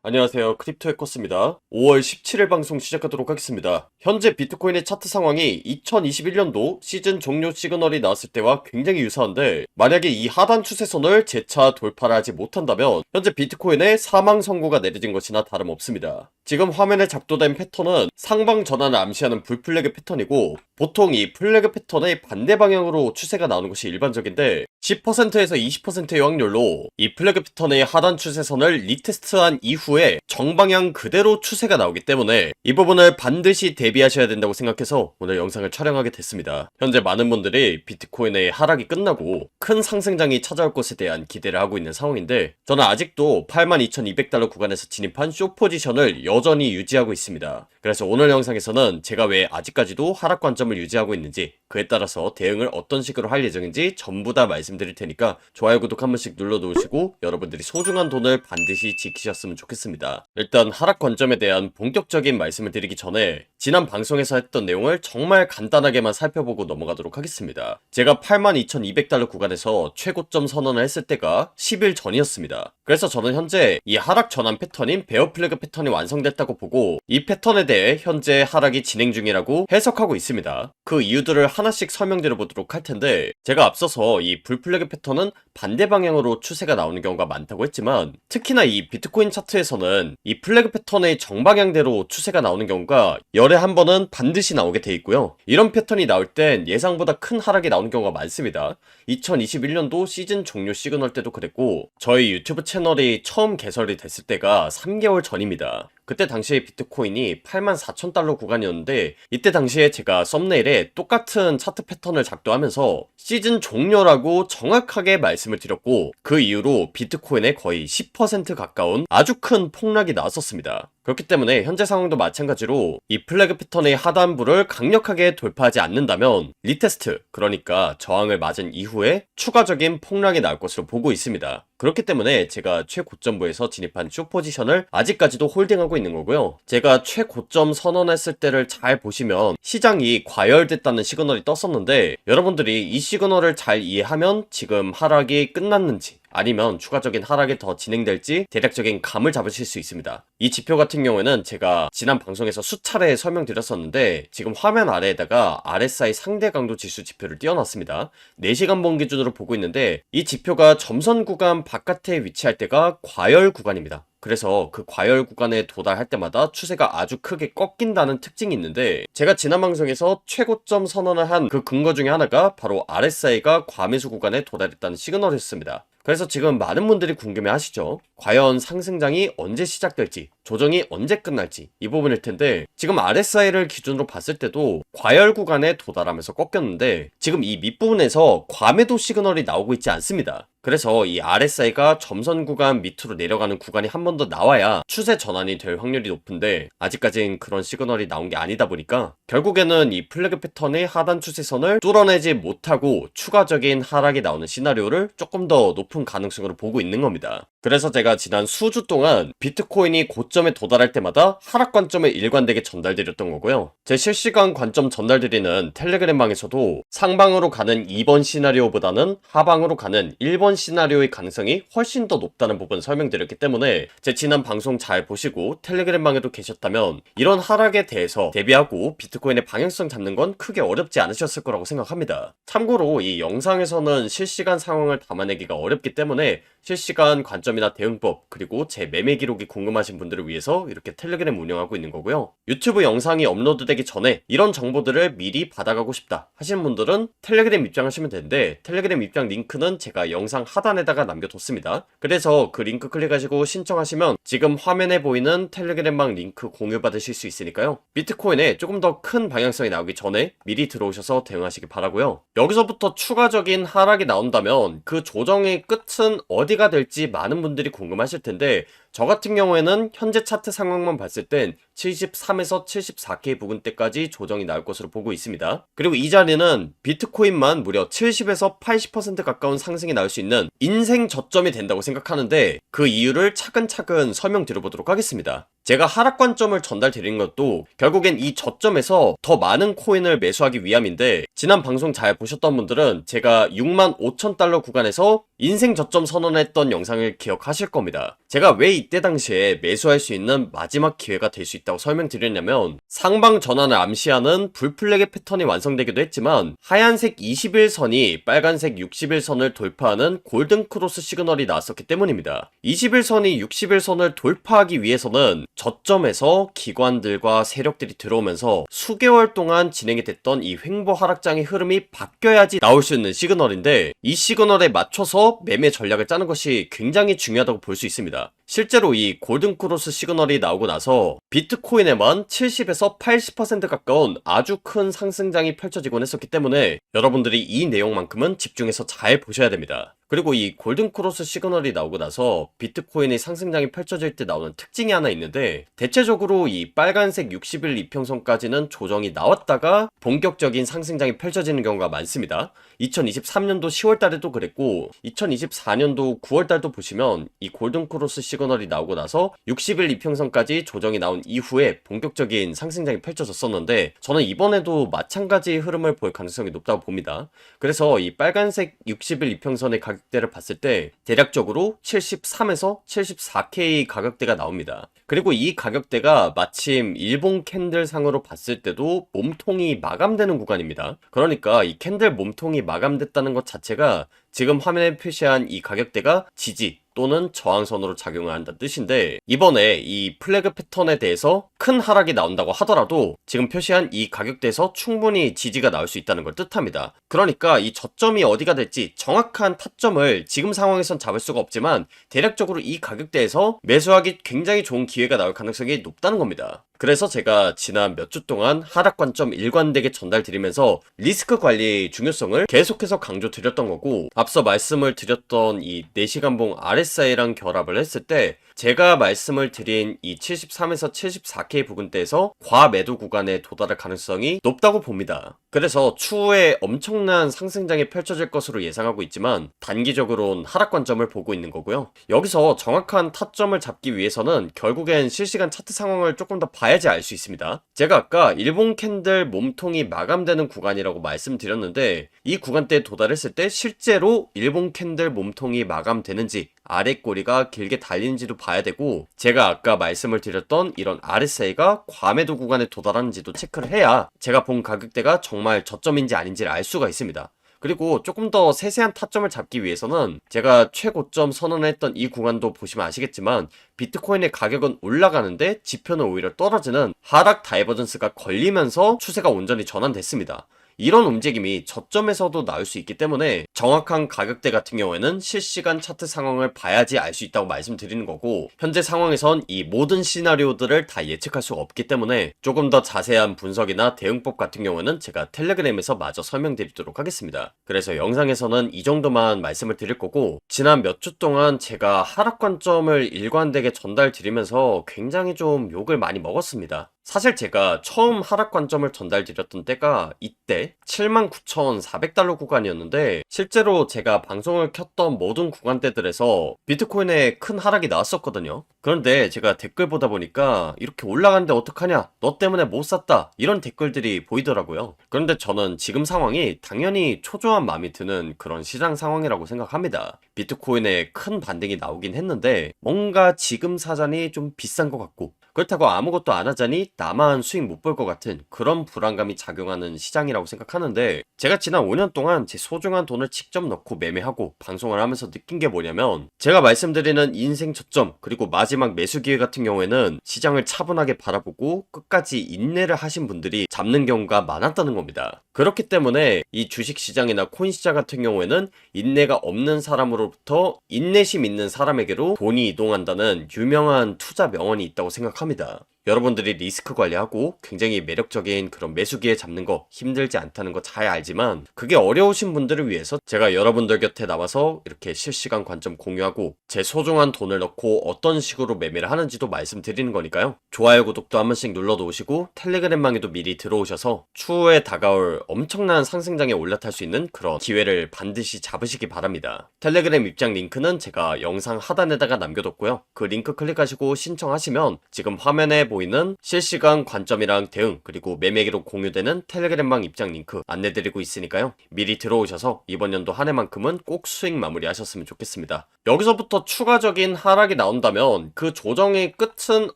안녕하세요. 크립토 해커스입니다. 5월 17일 방송 시작하도록 하겠습니다. 현재 비트코인의 차트 상황이 2021년도 시즌 종료 시그널이 나왔을 때와 굉장히 유사한데, 만약에 이 하단 추세선을 재차 돌파를 하지 못한다면 현재 비트코인의 사망 선고가 내려진 것이나 다름없습니다. 지금 화면에 작동된 패턴은 상방 전환을 암시하는 불플래그 패턴이고, 보통 이 플래그 패턴의 반대 방향으로 추세가 나오는 것이 일반적인데, 10%에서 20%의 확률로 이 플래그 패턴의 하단 추세선을 리테스트한 이후에 정방향 그대로 추세가 나오기 때문에 이 부분을 반드시 대비하셔야 된다고 생각해서 오늘 영상을 촬영하게 됐습니다. 현재 많은 분들이 비트코인의 하락이 끝나고 큰 상승장이 찾아올 것에 대한 기대를 하고 있는 상황인데, 저는 아직도 82,200달러 구간에서 진입한 숏 포지션을 여전히 유지하고 있습니다. 그래서 오늘 영상에서는 제가 왜 아직까지도 하락 관점을 유지하고 있는지, 그에 따라서 대응을 어떤 식으로 할 예정인지 전부 다 말씀드릴 테니까 좋아요, 구독 한 번씩 눌러놓으시고 여러분들이 소중한 돈을 반드시 지키셨으면 좋겠습니다. 일단 하락 관점에 대한 본격적인 말씀을 드리기 전에 지난 방송에서 했던 내용을 정말 간단하게만 살펴보고 넘어가도록 하겠습니다. 제가 82,200달러 구간에서 최고점 선언을 했을 때가 10일 전이었습니다. 그래서 저는 현재 이 하락 전환 패턴인 베어 플래그 패턴이 완성됐다고 보고 이 패턴에 대해 현재 하락이 진행 중이라고 해석하고 있습니다. 그 이유들을 하나씩 설명드려 보도록 할 텐데, 제가 앞서서 이 불플래그 패턴은 반대 방향으로 추세가 나오는 경우가 많다고 했지만, 특히나 이 비트코인 차트에서는 이 플래그 패턴의 정방향대로 추세가 나오는 경우가 열에 한 번은 반드시 나오게 돼 있고요. 이런 패턴이 나올 땐 예상보다 큰 하락이 나오는 경우가 많습니다. 2021년도 시즌 종료 시그널 때도 그랬고, 저희 유튜브 채널이 처음 개설이 됐을 때가 3개월 전입니다. 그때 당시에 비트코인이 84,000달러 구간이었는데, 이때 당시에 제가 썸네일에 똑같은 차트 패턴을 작동하면서 시즌 종료라고 정확하게 말씀을 드렸고, 그 이후로 비트코인에 거의 10% 가까운 아주 큰 폭락이 나왔었습니다. 그렇기 때문에 현재 상황도 마찬가지로 이 플래그 패턴의 하단부를 강력하게 돌파하지 않는다면 리테스트, 그러니까 저항을 맞은 이후에 추가적인 폭락이 나올 것으로 보고 있습니다. 그렇기 때문에 제가 최고점부에서 진입한 숏 포지션을 아직까지도 홀딩하고 있는 거고요. 제가 최고점 선언했을 때를 잘 보시면 시장이 과열됐다는 시그널이 떴었는데, 여러분들이 이 시그널을 잘 이해하면 지금 하락이 끝났는지 아니면 추가적인 하락이 더 진행될지 대략적인 감을 잡으실 수 있습니다. 이 지표 같은 경우에는 제가 지난 방송에서 수차례 설명드렸었는데, 지금 화면 아래에다가 RSI 상대 강도 지수 지표를 띄워놨습니다. 4시간 본 기준으로 보고 있는데, 이 지표가 점선 구간 바깥에 위치할 때가 과열 구간입니다. 그래서 그 과열 구간에 도달할 때마다 추세가 아주 크게 꺾인다는 특징이 있는데, 제가 지난 방송에서 최고점 선언을 한 그 근거 중에 하나가 바로 RSI가 과매수 구간에 도달했다는 시그널이었습니다. 그래서 지금 많은 분들이 궁금해 하시죠. 과연 상승장이 언제 시작될지, 조정이 언제 끝날지, 이 부분일 텐데, 지금 RSI를 기준으로 봤을 때도 과열 구간에 도달하면서 꺾였는데, 지금 이 밑부분에서 과매도 시그널이 나오고 있지 않습니다. 그래서 이 RSI가 점선 구간 밑으로 내려가는 구간이 한 번 더 나와야 추세 전환이 될 확률이 높은데, 아직까진 그런 시그널이 나온 게 아니다 보니까 결국에는 이 플래그 패턴의 하단 추세선을 뚫어내지 못하고 추가적인 하락이 나오는 시나리오를 조금 더 높은 가능성으로 보고 있는 겁니다. 그래서 제가 지난 수주 동안 비트코인이 고점에 도달할 때마다 하락 관점을 일관되게 전달드렸던 거고요. 제 실시간 관점 전달드리는 텔레그램 방에서도 상방으로 가는 2번 시나리오보다는 하방으로 가는 1번 시나리오의 가능성이 훨씬 더 높다는 부분 설명드렸기 때문에, 제 지난 방송 잘 보시고 텔레그램 방에도 계셨다면 이런 하락에 대해서 대비하고 비트코인의 방향성 잡는 건 크게 어렵지 않으셨을 거라고 생각합니다. 참고로 이 영상에서는 실시간 상황을 담아내기가 어렵기 때문에 실시간 관점이나 대응법, 그리고 제 매매 기록이 궁금하신 분들을 위해서 이렇게 텔레그램 운영하고 있는 거고요. 유튜브 영상이 업로드되기 전에 이런 정보들을 미리 받아가고 싶다 하시는 분들은 텔레그램 입장하시면 되는데, 텔레그램 입장 링크는 제가 영상 하단에다가 남겨뒀습니다. 그래서 그 링크 클릭하시고 신청하시면 지금 화면에 보이는 텔레그램방 링크 공유받으실 수 있으니까요. 비트코인에 조금 더 큰 방향성이 나오기 전에 미리 들어오셔서 대응하시기 바라고요. 여기서부터 추가적인 하락이 나온다면 그 조정의 끝은 어디가 될지 많은 분들이 궁금하실 텐데, 저 같은 경우에는 현재 차트 상황만 봤을 땐 73에서 74K 부근대까지 조정이 나올 것으로 보고 있습니다. 그리고 이 자리는 비트코인만 무려 70에서 80% 가까운 상승이 나올 수 있는 인생 저점이 된다고 생각하는데, 그 이유를 차근차근 설명드려보도록 하겠습니다. 제가 하락 관점을 전달드린 것도 결국엔 이 저점에서 더 많은 코인을 매수하기 위함인데, 지난 방송 잘 보셨던 분들은 제가 65,000달러 구간에서 인생 저점 선언했던 영상을 기억하실 겁니다. 제가 왜 이때 당시에 매수할 수 있는 마지막 기회가 될 수 있다고 설명드렸냐면, 상방 전환을 암시하는 불플래그 패턴이 완성되기도 했지만 하얀색 21선이 빨간색 61선을 돌파하는 골든 크로스 시그널이 나왔었기 때문입니다. 21선이 61선을 돌파하기 위해서는 저점에서 기관들과 세력들이 들어오면서 수개월 동안 진행이 됐던 이 횡보 하락장의 흐름이 바뀌어야지 나올 수 있는 시그널인데, 이 시그널에 맞춰서 매매 전략을 짜는 것이 굉장히 중요하다고 볼 수 있습니다. 실제로 이 골든 크로스 시그널이 나오고 나서 비트코인에만 70에서 80% 가까운 아주 큰 상승장이 펼쳐지곤 했었기 때문에 여러분들이 이 내용만큼은 집중해서 잘 보셔야 됩니다. 그리고 이 골든 크로스 시그널이 나오고 나서 비트코인의 상승장이 펼쳐질 때 나오는 특징이 하나 있는데, 대체적으로 이 빨간색 60일 이평선까지는 조정이 나왔다가 본격적인 상승장이 펼쳐지는 경우가 많습니다. 2023년도 10월달에도 그랬고 2024년도 9월달도 보시면 이 골든 크로스 시그널이 나오고 나서 60일 이평선까지 조정이 나온 이후에 본격적인 상승장이 펼쳐졌었는데, 저는 이번에도 마찬가지 흐름을 볼 가능성이 높다고 봅니다. 그래서 이 빨간색 60일 이평선의 가격대를 봤을 때 대략적으로 73에서 74K 가격대가 나옵니다. 그리고 이 가격대가 마침 일본 캔들 상으로 봤을 때도 몸통이 마감되는 구간입니다. 그러니까 이 캔들 몸통이 마감됐다는 것 자체가 지금 화면에 표시한 이 가격대가 지지 또는 저항선으로 작용을 한다는 뜻인데, 이번에 이 플래그 패턴에 대해서 큰 하락이 나온다고 하더라도 지금 표시한 이 가격대에서 충분히 지지가 나올 수 있다는 걸 뜻합니다. 그러니까 이 저점이 어디가 될지 정확한 타점을 지금 상황에선 잡을 수가 없지만 대략적으로 이 가격대에서 매수하기 굉장히 좋은 기회가 나올 가능성이 높다는 겁니다. 그래서 제가 지난 몇 주 동안 하락 관점 일관되게 전달드리면서 리스크 관리의 중요성을 계속해서 강조드렸던 거고, 앞서 말씀을 드렸던 이 4시간봉 RSI랑 결합을 했을 때 제가 말씀을 드린 이 73에서 74K 부근대에서 과매도 구간에 도달할 가능성이 높다고 봅니다. 그래서 추후에 엄청난 상승장이 펼쳐질 것으로 예상하고 있지만 단기적으로는 하락 관점을 보고 있는 거고요. 여기서 정확한 타점을 잡기 위해서는 결국엔 실시간 차트 상황을 조금 더 봐야지 알 수 있습니다. 제가 아까 일본 캔들 몸통이 마감되는 구간이라고 말씀드렸는데, 이 구간대에 도달했을 때 실제로 일본 캔들 몸통이 마감되는지 아래 꼬리가 길게 달리는지도 봐야 되고, 제가 아까 말씀을 드렸던 이런 RSI가 과매도 구간에 도달하는지도 체크를 해야 제가 본 가격대가 정말 저점인지 아닌지를 알 수가 있습니다. 그리고 조금 더 세세한 타점을 잡기 위해서는 제가 최고점 선언했던 이 구간도 보시면 아시겠지만 비트코인의 가격은 올라가는데 지표는 오히려 떨어지는 하락 다이버전스가 걸리면서 추세가 온전히 전환됐습니다. 이런 움직임이 저점에서도 나올 수 있기 때문에 정확한 가격대 같은 경우에는 실시간 차트 상황을 봐야지 알 수 있다고 말씀드리는 거고, 현재 상황에선 이 모든 시나리오들을 다 예측할 수가 없기 때문에 조금 더 자세한 분석이나 대응법 같은 경우에는 제가 텔레그램에서 마저 설명드리도록 하겠습니다. 그래서 영상에서는 이 정도만 말씀을 드릴 거고, 지난 몇 주 동안 제가 하락 관점을 일관되게 전달드리면서 굉장히 좀 욕을 많이 먹었습니다. 사실 제가 처음 하락 관점을 전달드렸던 때가 이때 79,400달러 구간이었는데, 실제로 제가 방송을 켰던 모든 구간대들에서 비트코인에 큰 하락이 나왔었거든요. 그런데 제가 댓글 보다 보니까 이렇게 올라가는데 어떡하냐, 너 때문에 못 샀다, 이런 댓글들이 보이더라고요. 그런데 저는 지금 상황이 당연히 초조한 마음이 드는 그런 시장 상황이라고 생각합니다. 비트코인에 큰 반등이 나오긴 했는데 뭔가 지금 사자니 좀 비싼 것 같고, 그렇다고 아무것도 안 하자니 나만 수익 못 볼 것 같은 그런 불안감이 작용하는 시장이라고 생각하는데, 제가 지난 5년 동안 제 소중한 돈을 직접 넣고 매매하고 방송을 하면서 느낀 게 뭐냐면, 제가 말씀드리는 인생 저점 그리고 마지막 매수 기회 같은 경우에는 시장을 차분하게 바라보고 끝까지 인내를 하신 분들이 잡는 경우가 많았다는 겁니다. 그렇기 때문에 이 주식시장이나 코인시장 같은 경우에는 인내가 없는 사람으로부터 인내심 있는 사람에게로 돈이 이동한다는 유명한 투자 명언이 있다고 생각합니다. 여러분들이 리스크 관리하고 굉장히 매력적인 그런 매수기에 잡는 거 힘들지 않다는 거 잘 알지만 그게 어려우신 분들을 위해서 제가 여러분들 곁에 나와서 이렇게 실시간 관점 공유하고 제 소중한 돈을 넣고 어떤 식으로 매매를 하는지도 말씀드리는 거니까요. 좋아요, 구독도 한 번씩 눌러놓으시고 텔레그램망에도 미리 들어오셔서 추후에 다가올 엄청난 상승장에 올라탈 수 있는 그런 기회를 반드시 잡으시기 바랍니다. 텔레그램 입장 링크는 제가 영상 하단에다가 남겨뒀고요. 그 링크 클릭하시고 신청하시면 지금 화면에 보이는 실시간 관점이랑 대응 그리고 매매기로 공유되는 텔레그램방 입장 링크 안내드리고 있으니까요. 미리 들어오셔서 이번 연도 한 해만큼은 꼭 수익 마무리하셨으면 좋겠습니다. 여기서부터 추가적인 하락이 나온다면 그 조정의 끝은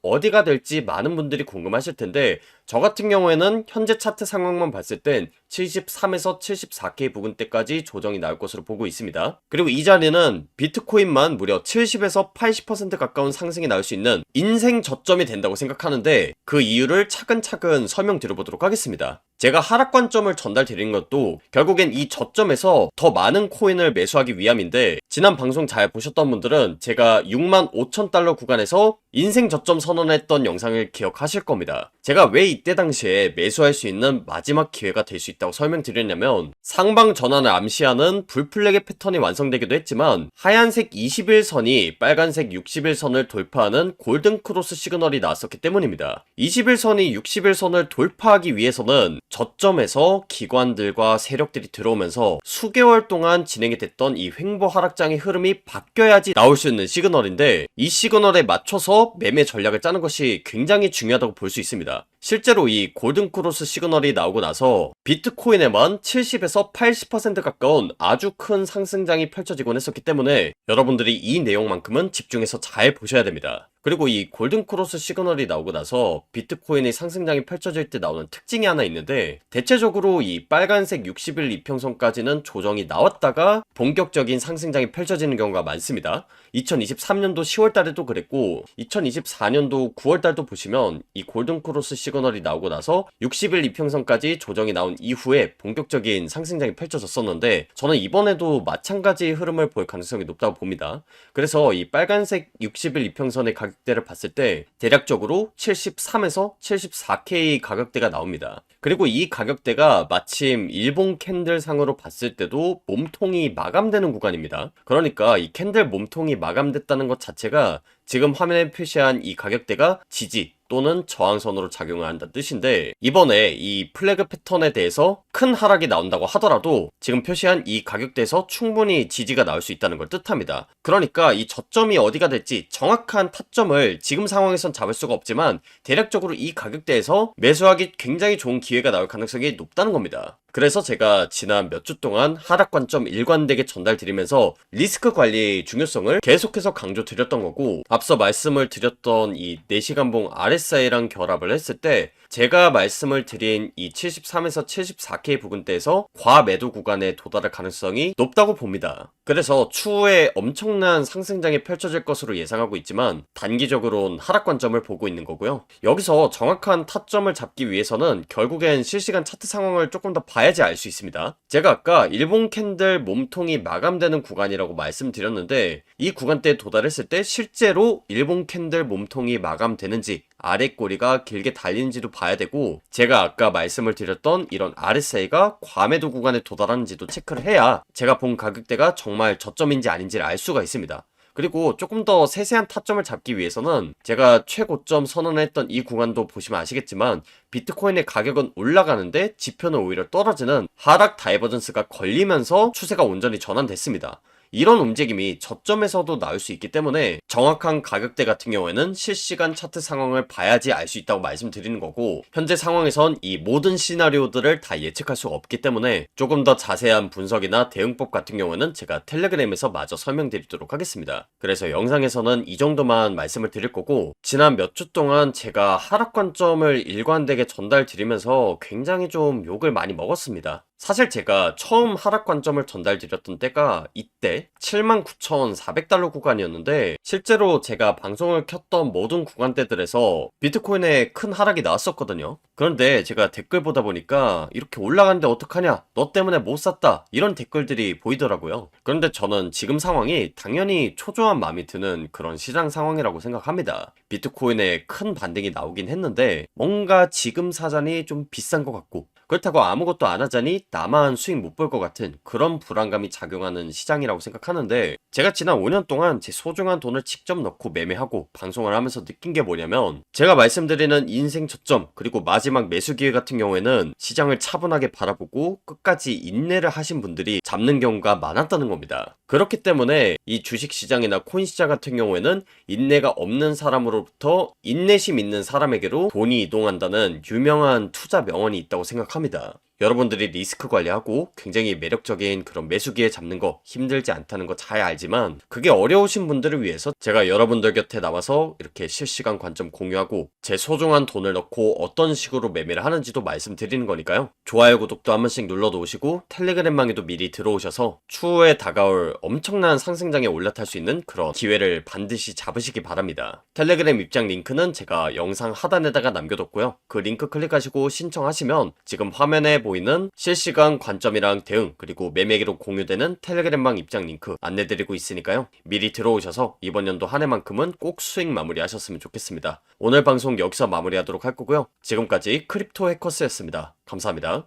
어디가 될지 많은 분들이 궁금하실 텐데 저 같은 경우에는 현재 차트 상황만 봤을 땐 73에서 74K 부근대까지 조정이 나올 것으로 보고 있습니다. 그리고 이 자리는 비트코인만 무려 70에서 80% 가까운 상승이 나올 수 있는 인생 저점이 된다고 생각하는데 그 이유를 차근차근 설명드려보도록 하겠습니다. 제가 하락 관점을 전달드린 것도 결국엔 이 저점에서 더 많은 코인을 매수하기 위함인데 지난 방송 잘 보셨던 분들은 제가 65,000달러 구간에서 인생 저점 선언했던 영상을 기억하실 겁니다. 제가 왜 이때 당시에 매수할 수 있는 마지막 기회가 될 수 있다고 설명드렸냐면 상방 전환을 암시하는 불플래그 패턴이 완성되기도 했지만 하얀색 21선이 빨간색 61선을 돌파하는 골든 크로스 시그널이 나왔었기 때문입니다. 21선이 61선을 돌파하기 위해서는 저점에서 기관들과 세력들이 들어오면서 수개월 동안 진행이 됐던 이 횡보 하락장의 흐름이 바뀌어야지 나올 수 있는 시그널인데 이 시그널에 맞춰서 매매 전략을 짜는 것이 굉장히 중요하다고 볼 수 있습니다. 실제로 이 골든크로스 시그널이 나오고 나서 비트코인에만 70에서 80% 가까운 아주 큰 상승장이 펼쳐지곤 했었기 때문에 여러분들이 이 내용만큼은 집중해서 잘 보셔야 됩니다. 그리고 이 골든크로스 시그널이 나오고 나서 비트코인의 상승장이 펼쳐질 때 나오는 특징이 하나 있는데 대체적으로 이 빨간색 60일 이평선까지는 조정이 나왔다가 본격적인 상승장이 펼쳐지는 경우가 많습니다. 2023년도 10월달에도 그랬고 2024년도 9월달도 보시면 이 골든크로스 시그널이 나오고 나서 60일 이평선까지 조정이 나온 이후에 본격적인 상승장이 펼쳐졌었는데 저는 이번에도 마찬가지의 흐름을 볼 가능성이 높다고 봅니다. 그래서 이 빨간색 60일 이평선의 가격대를 봤을 때 대략적으로 73에서 74K 가격대가 나옵니다. 그리고 이 가격대가 마침 일본 캔들 상으로 봤을 때도 몸통이 마감되는 구간입니다. 그러니까 이 캔들 몸통이 마감됐다는 것 자체가 지금 화면에 표시한 이 가격대가 지지 또는 저항선으로 작용을 한다는 뜻인데 이번에 이 플래그 패턴에 대해서 큰 하락이 나온다고 하더라도 지금 표시한 이 가격대에서 충분히 지지가 나올 수 있다는 걸 뜻합니다. 그러니까 이 저점이 어디가 될지 정확한 타점을 지금 상황에선 잡을 수가 없지만 대략적으로 이 가격대에서 매수하기 굉장히 좋은 기회가 나올 가능성이 높다는 겁니다. 그래서 제가 지난 몇 주 동안 하락 관점 일관되게 전달드리면서 리스크 관리의 중요성을 계속해서 강조드렸던 거고 앞서 말씀을 드렸던 이 4시간봉 RSI랑 결합을 했을 때 제가 말씀을 드린 이 73에서 74K 부근대에서 과매도 구간에 도달할 가능성이 높다고 봅니다. 그래서 추후에 엄청난 상승장이 펼쳐질 것으로 예상하고 있지만 단기적으로는 하락 관점을 보고 있는 거고요. 여기서 정확한 타점을 잡기 위해서는 결국엔 실시간 차트 상황을 조금 더 봐야지 알 수 있습니다. 제가 아까 일본 캔들 몸통이 마감되는 구간이라고 말씀드렸는데 이 구간대에 도달했을 때 실제로 일본 캔들 몸통이 마감되는지 아래 꼬리가 길게 달리는지도 봐야 되고 제가 아까 말씀을 드렸던 이런 RSI가 과매도 구간에 도달하는지도 체크를 해야 제가 본 가격대가 정말 저점인지 아닌지를 알 수가 있습니다. 그리고 조금 더 세세한 타점을 잡기 위해서는 제가 최고점 선언했던 이 구간도 보시면 아시겠지만 비트코인의 가격은 올라가는데 지표는 오히려 떨어지는 하락 다이버전스가 걸리면서 추세가 온전히 전환됐습니다. 이런 움직임이 저점에서도 나올 수 있기 때문에 정확한 가격대 같은 경우에는 실시간 차트 상황을 봐야지 알 수 있다고 말씀드리는 거고 현재 상황에선 이 모든 시나리오들을 다 예측할 수가 없기 때문에 조금 더 자세한 분석이나 대응법 같은 경우는 제가 텔레그램에서 마저 설명드리도록 하겠습니다. 그래서 영상에서는 이 정도만 말씀을 드릴 거고 지난 몇 주 동안 제가 하락 관점을 일관되게 전달드리면서 굉장히 좀 욕을 많이 먹었습니다. 사실 제가 처음 하락 관점을 전달드렸던 때가 이때 79,400달러 구간이었는데 실제로 제가 방송을 켰던 모든 구간대들에서 비트코인에 큰 하락이 나왔었거든요. 그런데 제가 댓글 보다 보니까 이렇게 올라가는데 어떡하냐? 너 때문에 못 샀다. 이런 댓글들이 보이더라고요. 그런데 저는 지금 상황이 당연히 초조한 마음이 드는 그런 시장 상황이라고 생각합니다. 비트코인에 큰 반등이 나오긴 했는데 뭔가 지금 사자니 좀 비싼 것 같고 그렇다고 아무것도 안 하자니 나만 수익 못 볼 것 같은 그런 불안감이 작용하는 시장이라고 생각하는데 제가 지난 5년 동안 제 소중한 돈을 직접 넣고 매매하고 방송을 하면서 느낀 게 뭐냐면 제가 말씀드리는 인생 저점 그리고 마지막 매수 기회 같은 경우에는 시장을 차분하게 바라보고 끝까지 인내를 하신 분들이 잡는 경우가 많았다는 겁니다. 그렇기 때문에 이 주식 시장이나 코인 시장 같은 경우에는 인내가 없는 사람으로부터 인내심 있는 사람에게로 돈이 이동한다는 유명한 투자 명언이 있다고 생각합니다. 여러분들이 리스크 관리하고 굉장히 매력적인 그런 매수기에 잡는 거 힘들지 않다는 거 잘 알지만 그게 어려우신 분들을 위해서 제가 여러분들 곁에 나와서 이렇게 실시간 관점 공유하고 제 소중한 돈을 넣고 어떤 식으로 매매를 하는지도 말씀드리는 거니까요. 좋아요, 구독도 한 번씩 눌러 놓으시고 텔레그램망에도 미리 들어오셔서 추후에 다가올 엄청난 상승장에 올라탈 수 있는 그런 기회를 반드시 잡으시기 바랍니다. 텔레그램 입장 링크는 제가 영상 하단에다가 남겨뒀고요. 그 링크 클릭하시고 신청하시면 지금 화면에 보이는 실시간 관점이랑 대응 그리고 매매기로 공유되는 텔레그램방 입장 링크 안내드리고 있으니까요. 미리 들어오셔서 이번 연도 한 해만큼은 꼭 수익 마무리하셨으면 좋겠습니다. 오늘 방송 여기서 마무리하도록 할 거고요. 지금까지 크립토 해커스였습니다. 감사합니다.